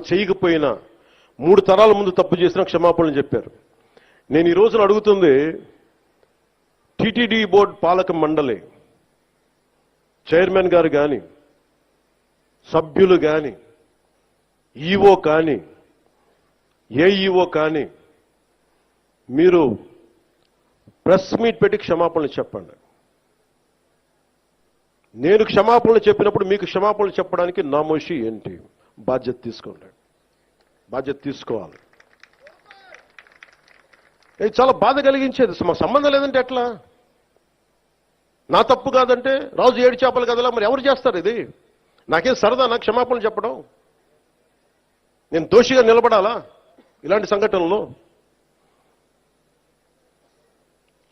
చేయకపోయినా 3 తరాల ముందు తప్పు చేసినా క్షమాపణలు చెప్పారు. నేను ఈ రోజున అడుగుతుంది టీటీడీ బోర్డు పాలక మండలి చైర్మన్ గారు కానీ, సభ్యులు కానీ, ఈఓ కానీ, ఏఈఓ కానీ, మీరు ప్రెస్ మీట్ పెట్టి క్షమాపణలు చెప్పండి. నేను క్షమాపణలు చెప్పినప్పుడు మీకు క్షమాపణలు చెప్పడానికి నామోషి ఏంటి? బాధ్యత తీసుకోండి, బాధ్యత తీసుకోవాలి. ఇది చాలా బాధ కలిగించేది. మా సంబంధం లేదంటే ఎట్లా? నా తప్పు కాదంటే రాజు 7 చేపలు కదలా, మరి ఎవరు చేస్తారు ఇది? నాకేం సరదా నాకు క్షమాపణలు చెప్పడం? నేను దోషిగా నిలబడాలా ఇలాంటి సంఘటనలో?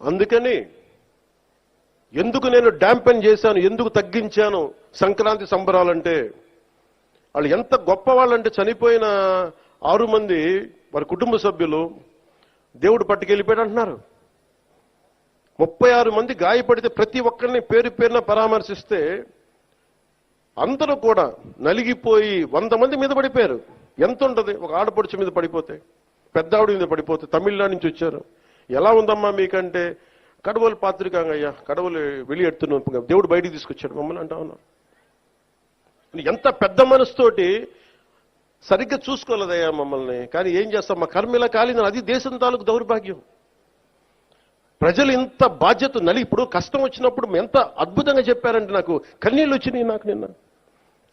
అందుకని ఎందుకు నేను డాంపెన్ చేశాను, ఎందుకు తగ్గించాను సంక్రాంతి సంబరాలంటే, వాళ్ళు ఎంత గొప్ప వాళ్ళంటే చనిపోయిన 6 మంది వారి కుటుంబ సభ్యులు దేవుడు పట్టుకెళ్ళిపోయాడు అంటున్నారు. 36 మంది గాయపడితే ప్రతి ఒక్కరిని పేరు పేరున పరామర్శిస్తే అందరూ కూడా నలిగిపోయి 100 మంది మీద పడిపోయారు. ఎంత ఉంటుంది ఒక ఆడపడుచు మీద పడిపోతే, పెద్ద ఆవిడ మీద పడిపోతే? తమిళనాడు నుంచి వచ్చారు. ఎలా ఉందమ్మా మీకంటే, కడవలు పాత్రికాంగయ్యా, కడవలు వెళ్ళి ఎడుతున్నాం, దేవుడు బయటికి తీసుకొచ్చాడు మమ్మల్ని అంటా ఉన్నారు. ఎంత పెద్ద మనసుతోటి సరిగ్గా చూసుకోలేదయ్యా మమ్మల్ని, కానీ ఏం చేస్తాం, మా కర్మ ఇలా కాలిందని. అది దేశం తాలూకు దౌర్భాగ్యం. ప్రజలు ఇంత బాధ్యత ఇప్పుడు కష్టం వచ్చినప్పుడు ఎంత అద్భుతంగా చెప్పారంటే నాకు కన్నీళ్ళు వచ్చినాయి. నాకు నిన్న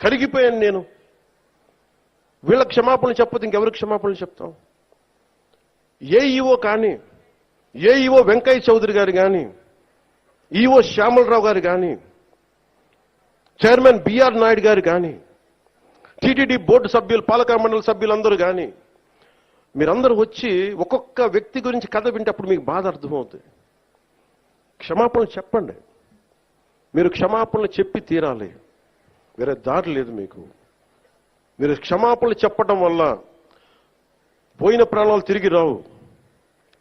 కరిగిపోయాను నేను. వీళ్ళ క్షమాపణలు చెప్పదు ఇంకెవరికి క్షమాపణలు చెప్తాం? ఏఈఓ కానీ, ఏఈఓ వెంకయ్య చౌదరి గారు కానీ, ఈఓ శ్యామలరావు గారు కానీ, చైర్మన్ బిఆర్ నాయుడు గారు కానీ, టీటీడీ బోర్డు సభ్యులు, పాలక మండలి సభ్యులందరూ కానీ, మీరందరూ వచ్చి ఒక్కొక్క వ్యక్తి గురించి కథ వింటప్పుడు మీకు బాధ అర్థమవుతుంది. క్షమాపణలు చెప్పండి. మీరు క్షమాపణలు చెప్పి తీరాలి, వేరే దారి లేదు మీకు. మీరు క్షమాపణలు చెప్పడం వల్ల పోయిన ప్రాణాలు తిరిగి రావు,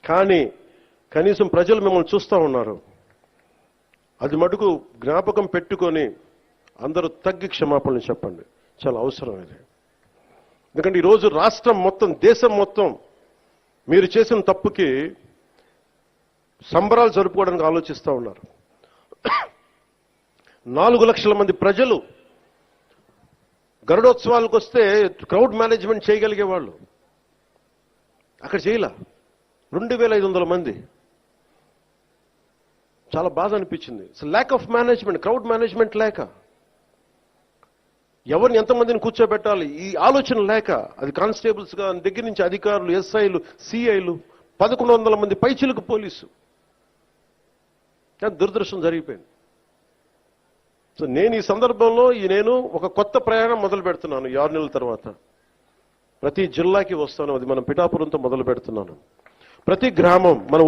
కానీ కనీసం ప్రజలు మిమ్మల్ని చూస్తూ ఉన్నారు. అది మటుకు జ్ఞాపకం పెట్టుకొని అందరూ తగ్గి క్షమాపణలు చెప్పండి. చాలా అవసరం ఇది. ఎందుకంటే ఈరోజు రాష్ట్రం మొత్తం, దేశం మొత్తం మీరు చేసిన తప్పుకి సంబరాలు జరుపుకోవడానికి ఆలోచిస్తూ ఉన్నారు. 4 లక్షల మంది ప్రజలు గరుడోత్సవాలకు వస్తే క్రౌడ్ మేనేజ్మెంట్ చేయగలిగే వాళ్ళు అక్కడ చేయలే. 2500 మంది. చాలా బాధ అనిపించింది. Lack of management, crowd management లేక, ఎవరిని ఎంతమందిని కూర్చోబెట్టాలి ఈ ఆలోచన లేక, అది కానిస్టేబుల్స్ గా దగ్గర నుంచి అధికారులు, ఎస్ఐలు, సిఐలు, 1100 మంది పైచిలకు పోలీసు. దురదృష్టం జరిగిపోయింది. సో నేను ఈ సందర్భంలో నేను ఒక కొత్త ప్రయాణం మొదలు పెడుతున్నాను. 6 నెలల తర్వాత ప్రతి జిల్లాకి వస్తాను. అది మనం పిఠాపురంతో మొదలు పెడుతున్నాను. ప్రతి గ్రామం మన